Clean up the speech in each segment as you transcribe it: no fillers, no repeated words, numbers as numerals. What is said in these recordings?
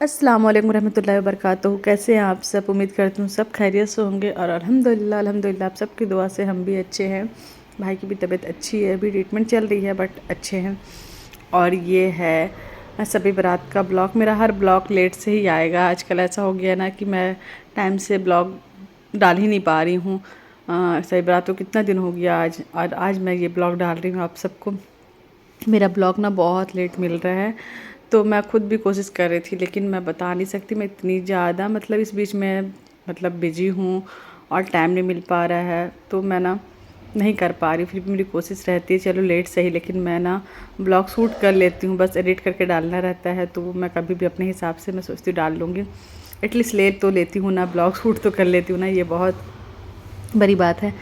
अस्सलाम वालेकुम रहमतुल्लाहि व बरकातहू। कैसे हैं आप सब? उम्मीद करती हूँ सब खैरियत से होंगे और अल्हम्दुलिल्लाह आप सबकी दुआ से हम भी अच्छे हैं। भाई की भी तबीयत अच्छी है, अभी ट्रीटमेंट चल रही है बट अच्छे हैं। और ये है सभी बारात का ब्लॉग। मेरा हर ब्लॉग लेट से ही आएगा। आजकल ऐसा हो गया ना कि मैं टाइम से ब्लॉग डाल ही नहीं पा रही हूँ। सभी बारात को कितना दिन हो गया आज, और आज मैं ये ब्लॉग डाल रही हूँ आप सबको। मेरा ब्लॉग ना बहुत लेट मिल रहा है, तो मैं खुद भी कोशिश कर रही थी लेकिन मैं बता नहीं सकती। मैं इतनी ज़्यादा इस बीच में बिजी हूँ और टाइम नहीं मिल पा रहा है, तो मैं ना नहीं कर पा रही। फिर भी मेरी कोशिश रहती है चलो लेट सही, लेकिन मैं ना ब्लॉग शूट कर लेती हूँ, बस एडिट करके डालना रहता है। तो मैं कभी भी अपने हिसाब से मैं सोचती हूँ डाल लूँगी। एटलीस्ट ले तो लेती हूँ ना, ब्लॉग शूट तो कर लेती हूँ ना, ये बहुत बड़ी बात है।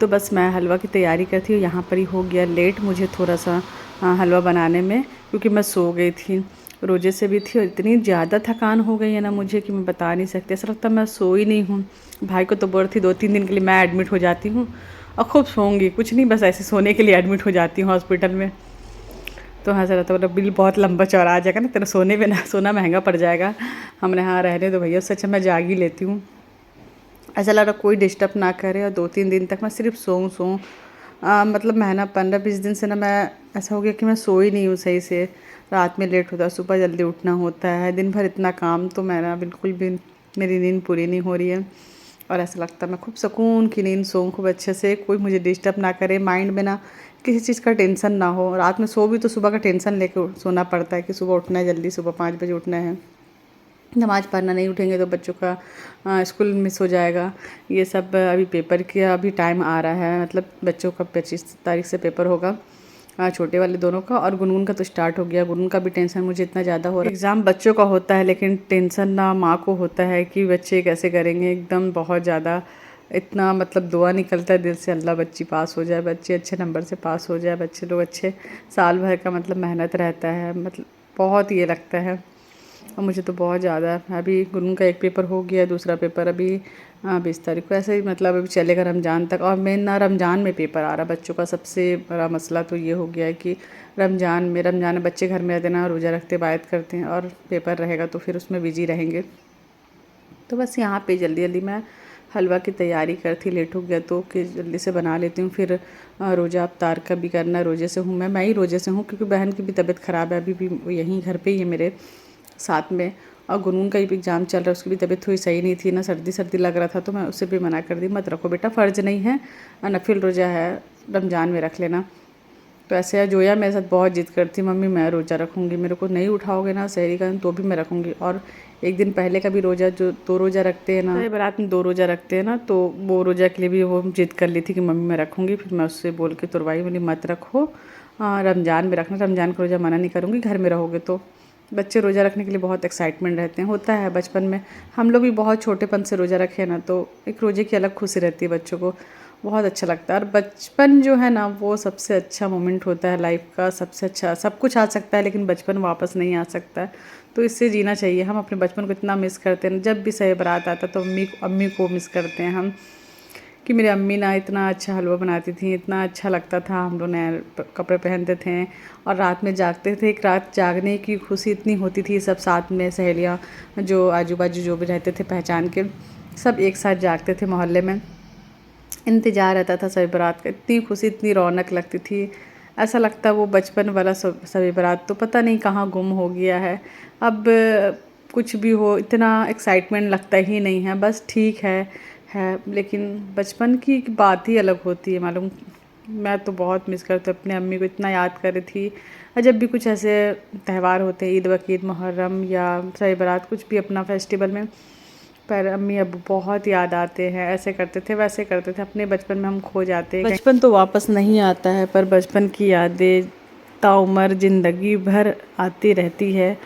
तो बस मैं हलवा की तैयारी करती हूँ। यहाँ पर ही हो गया लेट मुझे थोड़ा सा हलवा बनाने में, क्योंकि मैं सो गई थी, रोजे से भी थी और इतनी ज़्यादा थकान हो गई है ना मुझे कि मैं बता नहीं सकती। ऐसा लगता है मैं सो ही नहीं हूँ। भाई को तो बोल थी 2-3 दिन के लिए मैं एडमिट हो जाती हूँ और खूब सोऊंगी, कुछ नहीं बस ऐसे सोने के लिए एडमिट हो जाती हूँ हॉस्पिटल में। तो हाँ ऐसा रहता बिल बहुत लंबा चौड़ा आ जाएगा ना, तेरा सोने में ना सोना महंगा पड़ जाएगा। हमने हाँ रहने दो भैया, उससे अच्छा मैं जाग ही लेती हूँ। ऐसा लग रहा कोई डिस्टर्ब ना करे, और 2-3 दिन तक मैं सिर्फ सोऊं। महीना 15-20 दिन से ना मैं ऐसा हो गया कि मैं सो ही नहीं हूँ सही से। रात में लेट होता है, सुबह जल्दी उठना होता है, दिन भर इतना काम, तो मैं ना बिल्कुल भी मेरी नींद पूरी नहीं हो रही है। और ऐसा लगता है मैं खूब सुकून की नींद सोऊं खूब अच्छे से, कोई मुझे डिस्टर्ब ना करे, माइंड में ना किसी चीज़ का टेंशन ना हो। रात में सो भी तो सुबह का टेंशन लेके सोना पड़ता है कि सुबह उठना है, जल्दी सुबह 5 बजे उठना है, नमाज़ पढ़ना, नहीं उठेंगे तो बच्चों का स्कूल मिस हो जाएगा। ये सब अभी पेपर का अभी टाइम आ रहा है, बच्चों का 25 तारीख से पेपर होगा, छोटे वाले दोनों का, और गुनगुन का तो स्टार्ट हो गया। गुनगुन का भी टेंशन मुझे इतना ज़्यादा हो रहा है। एग्ज़ाम बच्चों का होता है लेकिन टेंशन ना माँ को होता है कि बच्चे कैसे करेंगे, एकदम बहुत ज़्यादा। इतना दुआ निकलता है दिल से, अल्लाह बच्ची पास हो जाए, बच्चे अच्छे नंबर से पास हो जाए, बच्चे लोग अच्छे। साल भर का मेहनत रहता है, बहुत ये लगता है। और मुझे तो बहुत ज़्यादा, अभी गुनगुन का एक पेपर हो गया, दूसरा पेपर अभी 20 तारीख को, ऐसे ही अभी चलेगा रमज़ान तक। और मेन ना रमज़ान में पेपर आ रहा बच्चों का। सबसे बड़ा मसला तो ये हो गया है कि रमज़ान में बच्चे घर में रहते ना, रोज़ा रखते, इबादत करते हैं, और पेपर रहेगा तो फिर उसमें बिजी रहेंगे। तो बस यहाँ पे जल्दी जल्दी मैं हलवा की तैयारी करती, लेट हो गया तो कि जल्दी से बना लेती हूँ। फिर रोज़ा अफ्तार का भी करना, रोज़े से हूँ मैं ही रोज़े से हूँ, क्योंकि बहन की भी तबीयत ख़राब है, अभी भी यहीं घर पे ही है मेरे साथ में। और गुनगुन का भी एग्ज़ाम चल रहा है, उसकी भी तबीयत थोड़ी सही नहीं थी ना, सर्दी सर्दी लग रहा था, तो मैं उससे भी मना कर दी, मत रखो बेटा, फ़र्ज़ नहीं है, नफिल रोज़ा है, रमज़ान में रख लेना। तो ऐसे है, जोया मेरे साथ बहुत जिद करती, मम्मी मैं रोज़ा रखूँगी, मेरे को नहीं उठाओगे ना सहरी का तो भी मैं रखूँगी। और एक दिन पहले का भी रोज़ा, जो 2 रोज़ा रखते हैं ना, बारात में 2 रोज़ा रखते हैं ना, तो वो रोज़ा के लिए भी वो जिद कर ली थी कि मम्मी मैं रखूँगी। फिर मैं उससे बोल के तुरवाई, बोली मत रखो, रमज़ान में रखना, रमज़ान का रोज़ा मना नहीं करूँगी, घर में रहोगे तो। बच्चे रोज़ा रखने के लिए बहुत एक्साइटमेंट रहते हैं, होता है बचपन में। हम लोग भी बहुत छोटेपन से रोज़ा रखे ना, तो एक रोज़े की अलग खुशी रहती है, बच्चों को बहुत अच्छा लगता है। और बचपन जो है ना, वो सबसे अच्छा मोमेंट होता है लाइफ का, सबसे अच्छा। सब कुछ आ सकता है लेकिन बचपन वापस नहीं आ सकता है, तो इससे जीना चाहिए। हम अपने बचपन को इतना मिस करते हैं, जब भी सही बारात आता तो अम्मी को मिस करते हैं हम, कि मेरी अम्मी ना इतना अच्छा हलवा बनाती थी, इतना अच्छा लगता था, हम लोग नए कपड़े पहनते थे और रात में जागते थे। एक रात जागने की खुशी इतनी होती थी, सब साथ में सहेलियाँ जो आजू बाजू जो भी रहते थे पहचान के, सब एक साथ जागते थे मोहल्ले में, इंतज़ार रहता था शब बारात का, इतनी खुशी, इतनी रौनक लगती थी। ऐसा लगता वो बचपन वाला शब बारात तो पता नहीं कहाँ गुम हो गया है। अब कुछ भी हो इतना एक्साइटमेंट लगता ही नहीं है, बस ठीक है। लेकिन बचपन की बात ही अलग होती है, मालूम। मैं तो बहुत मिस करती हूँ अपने अम्मी को, इतना याद कर रही थी। और जब भी कुछ ऐसे त्यौहार होते हैं, ईद बकरीद, मुहर्रम या शब बारात, कुछ भी अपना फेस्टिवल में, पर अम्मी अब बहुत याद आते हैं। ऐसे करते थे, वैसे करते थे, अपने बचपन में हम खो जाते हैं। बचपन तो वापस नहीं आता है, पर बचपन की यादें ताउम्र ज़िंदगी भर आती रहती है।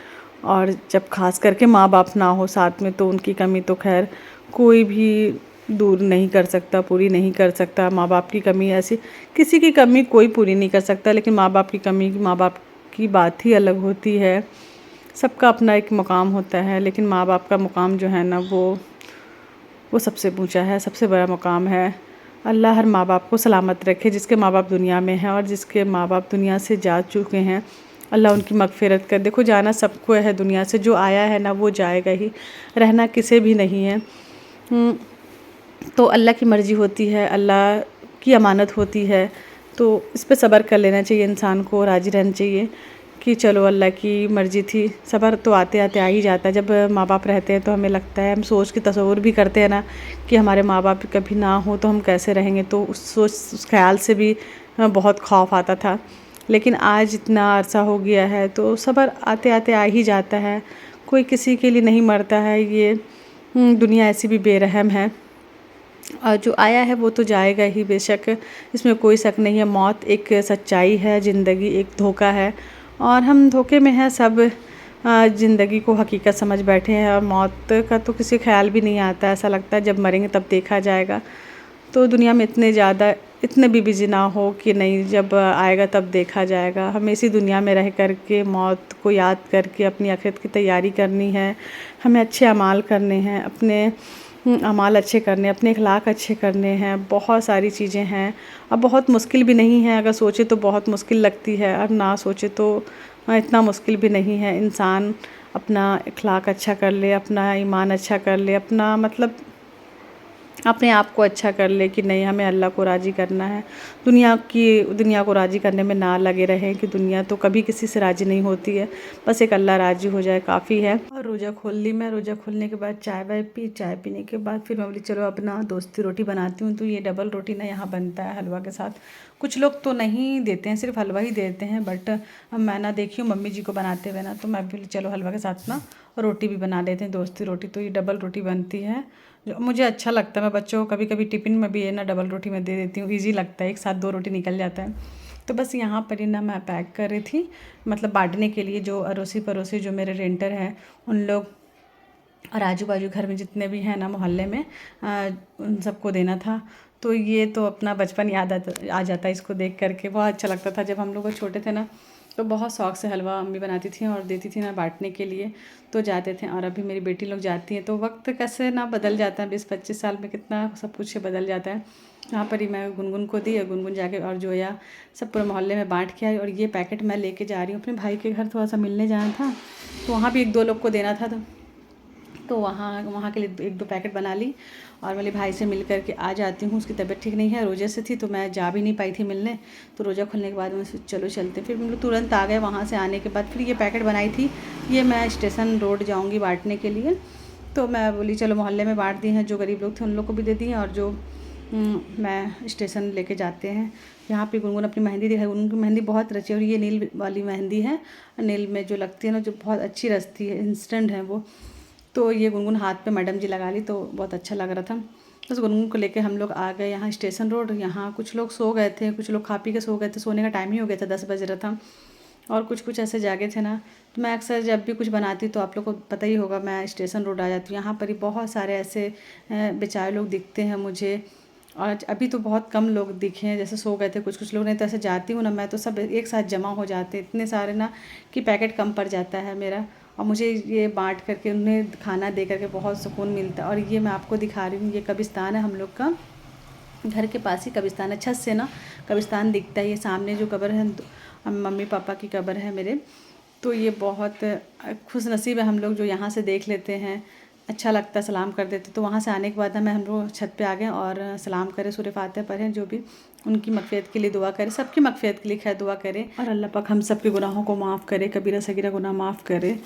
और जब खास करके माँ बाप ना हो साथ में, तो उनकी कमी तो खैर कोई भी दूर नहीं कर सकता, पूरी नहीं कर सकता। माँ बाप की कमी ऐसी, किसी की कमी कोई पूरी नहीं कर सकता, लेकिन माँ बाप की कमी, माँ बाप की बात ही अलग होती है। सबका अपना एक मुकाम होता है, लेकिन माँ बाप का मुकाम जो है ना, वो सबसे ऊंचा है, सबसे बड़ा मुकाम है। अल्लाह हर माँ बाप को सलामत रखे, जिसके माँ बाप दुनिया में हैं, और जिसके माँ बाप दुनिया से जा चुके हैं, अल्लाह उनकी मग़फ़िरत कर। देखो जाना सबको है दुनिया से, जो आया है ना वो जाएगा ही, रहना किसे भी नहीं है। तो अल्लाह की मर्ज़ी होती है, अल्लाह की अमानत होती है, तो इस पे सब्र कर लेना चाहिए इंसान को, राज़ी रहना चाहिए कि चलो अल्लाह की मर्ज़ी थी। सब्र तो आते आते आ ही जाता है। जब माँ बाप रहते हैं तो हमें लगता है, हम सोच के तसव्वुर भी करते हैं ना कि हमारे माँ बाप कभी ना हो तो हम कैसे रहेंगे, तो उस ख़्याल से भी बहुत खौफ आता था। लेकिन आज इतना अरसा हो गया है तो सब्र आते आते आ ही जाता है। कोई किसी के लिए नहीं मरता है, ये दुनिया ऐसी भी बेरहम है, और जो आया है वो तो जाएगा ही बेशक, इसमें कोई शक नहीं है। मौत एक सच्चाई है, ज़िंदगी एक धोखा है, और हम धोखे में हैं सब। ज़िंदगी को हकीकत समझ बैठे हैं, और मौत का तो किसी ख्याल भी नहीं आता। ऐसा लगता है जब मरेंगे तब देखा जाएगा। तो दुनिया में इतने भी बिज़ी ना हो कि नहीं, जब आएगा तब देखा जाएगा। हमें इसी दुनिया में रह कर के मौत को याद करके अपनी आखिरत की तैयारी करनी है। हमें अच्छे अमाल करने हैं, अपने अमाल अच्छे करने, अपने अखलाक अच्छे करने हैं। बहुत सारी चीज़ें हैं, अब बहुत मुश्किल भी नहीं है। अगर सोचे तो बहुत मुश्किल लगती है, और ना सोचे तो इतना मुश्किल भी नहीं है। इंसान अपना अखलाक अच्छा कर ले, अपना ईमान अच्छा कर ले, अपना मतलब अपने आप को अच्छा कर ले कि नहीं, हमें अल्लाह को राज़ी करना है। दुनिया को राज़ी करने में ना लगे रहें कि दुनिया तो कभी किसी से राज़ी नहीं होती है। बस एक अल्लाह राज़ी हो जाए काफ़ी है। और रोज़ा खोल ली मैं। रोज़ा खोलने के बाद चाय वाय पी। चाय पीने के बाद फिर मैं बोली चलो अपना दोस्ती रोटी बनाती हूँ। तो ये डबल रोटी ना यहाँ बनता है हलवा के साथ। कुछ लोग तो नहीं देते हैं, सिर्फ हलवा ही देते हैं, बट मैं ना देखी हूँ मम्मी जी को बनाते हुए ना, तो मैं बोली चलो हलवा के साथ ना रोटी भी बना लेते हैं, दोस्ती रोटी। तो ये डबल रोटी बनती है, जो मुझे अच्छा लगता है। मैं बच्चों को कभी कभी टिफ़िन में भी ये ना डबल रोटी मैं दे देती हूँ, ईज़ी लगता है, एक साथ 2 रोटी निकल जाता है। तो बस यहाँ पर ही ना मैं पैक कर रही थी, मतलब बांटने के लिए, जो अड़ोसी पड़ोसी जो मेरे रेंटर हैं उन लोग, और आजू बाजू घर में जितने भी हैं ना मोहल्ले में, उन सबको देना था। तो ये तो अपना बचपन याद आ जाता है इसको देख करके। बहुत अच्छा लगता था जब हम लोग छोटे थे ना, तो बहुत शौक़ से हलवा अम्मी बनाती थी और देती थी ना बांटने के लिए, तो जाते थे। और अभी मेरी बेटी लोग जाती हैं, तो वक्त कैसे ना बदल जाता है, 20-25 साल में कितना सब कुछ बदल जाता है। यहाँ पर ही मैं गुनगुन को दी, और गुनगुन जाके और जोया सब पूरे मोहल्ले में बांट के आई। और ये पैकेट मैं लेके जा रही हूँ अपने भाई के घर, थोड़ा सा मिलने जाना था, तो वहाँ भी 1-2 लोग को देना था। तो वहाँ के लिए 1-2 पैकेट बना ली, और मेरे भाई से मिल कर के आ जाती हूँ। उसकी तबीयत ठीक नहीं है, रोज़े से थी, तो मैं जा भी नहीं पाई थी मिलने। तो रोज़ा खुलने के बाद मैं चलो चलते, फिर हम लोग तुरंत आ गए। वहाँ से आने के बाद फिर ये पैकेट बनाई थी, ये मैं स्टेशन रोड जाऊँगी बांटने के लिए। तो मैं बोली चलो मोहल्ले में बांट दी हैं, जो गरीब लोग थे उन लोग को भी दे दी हैं, और जो मैं स्टेशन लेके जाते हैं। यहाँ पे गुनगुन अपनी मेहंदी दिखाई, उनकी मेहंदी बहुत रची है, और ये नील वाली मेहंदी है, नील में जो लगती है ना, जो बहुत अच्छी रचती है, इंस्टेंट है वो। तो ये गुनगुन हाथ पे मैडम जी लगा ली, तो बहुत अच्छा लग रहा था। बस गुनगुन को लेके हम लोग आ गए यहाँ स्टेशन रोड। यहाँ कुछ लोग सो गए थे, कुछ लोग खा पी के सो गए थे, सोने का टाइम ही हो गया था, 10 बज रहा था। और कुछ ऐसे जागे थे ना। तो मैं अक्सर जब भी कुछ बनाती तो आप लोग को पता ही होगा, मैं स्टेशन रोड आ जाती हूँ। यहाँ पर ही बहुत सारे ऐसे बेचारे लोग दिखते हैं मुझे, और अभी तो बहुत कम लोग दिखे हैं, जैसे सो गए थे कुछ लोग। नहीं तो ऐसे जाती हूँ ना मैं, तो सब एक साथ जमा हो जाते इतने सारे ना, कि पैकेट कम पड़ जाता है मेरा। और मुझे ये बांट करके उन्हें खाना दे करके बहुत सुकून मिलता है। और ये मैं आपको दिखा रही हूँ, ये कब्रिस्तान है हम लोग का, घर के पास ही कब्रिस्तान है। छत से ना कब्रिस्तान दिखता है, ये सामने जो कब्र है मम्मी पापा की कब्र है मेरे। तो ये बहुत खुश नसीब है हम लोग जो यहाँ से देख लेते हैं, अच्छा लगता है, सलाम कर देते। तो वहाँ से आने के बाद ना हम लोग छत पे आ गए और सलाम करें, सूरह फातिहा पढ़ें, जो भी उनकी मग़फ़िरत के लिए दुआ करें, सबकी मग़फ़िरत के लिए खैर दुआ करें, और अल्लाह पाक हम सब के गुनाहों को माफ़ करे, कबीरा सगीरा गुनाह माफ़ करे।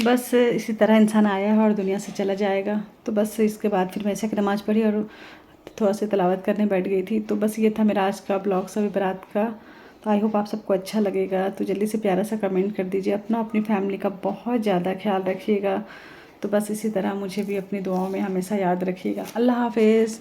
बस इसी तरह इंसान आया है और दुनिया से चला जाएगा। तो बस इसके बाद फिर मैं ऐसे की नमाज़ पढ़ी और थोड़ा सी तिलावत करने बैठ गई थी। तो बस ये था मेरा आज का ब्लॉग सभी बारात का। तो आई होप आप सबको अच्छा लगेगा। तो जल्दी से प्यारा सा कमेंट कर दीजिए। अपनी फैमिली का बहुत ज़्यादा ख्याल रखिएगा। तो बस इसी तरह मुझे भी अपनी दुआओं में हमेशा याद रखिएगा। अल्लाह हाफ़िज़।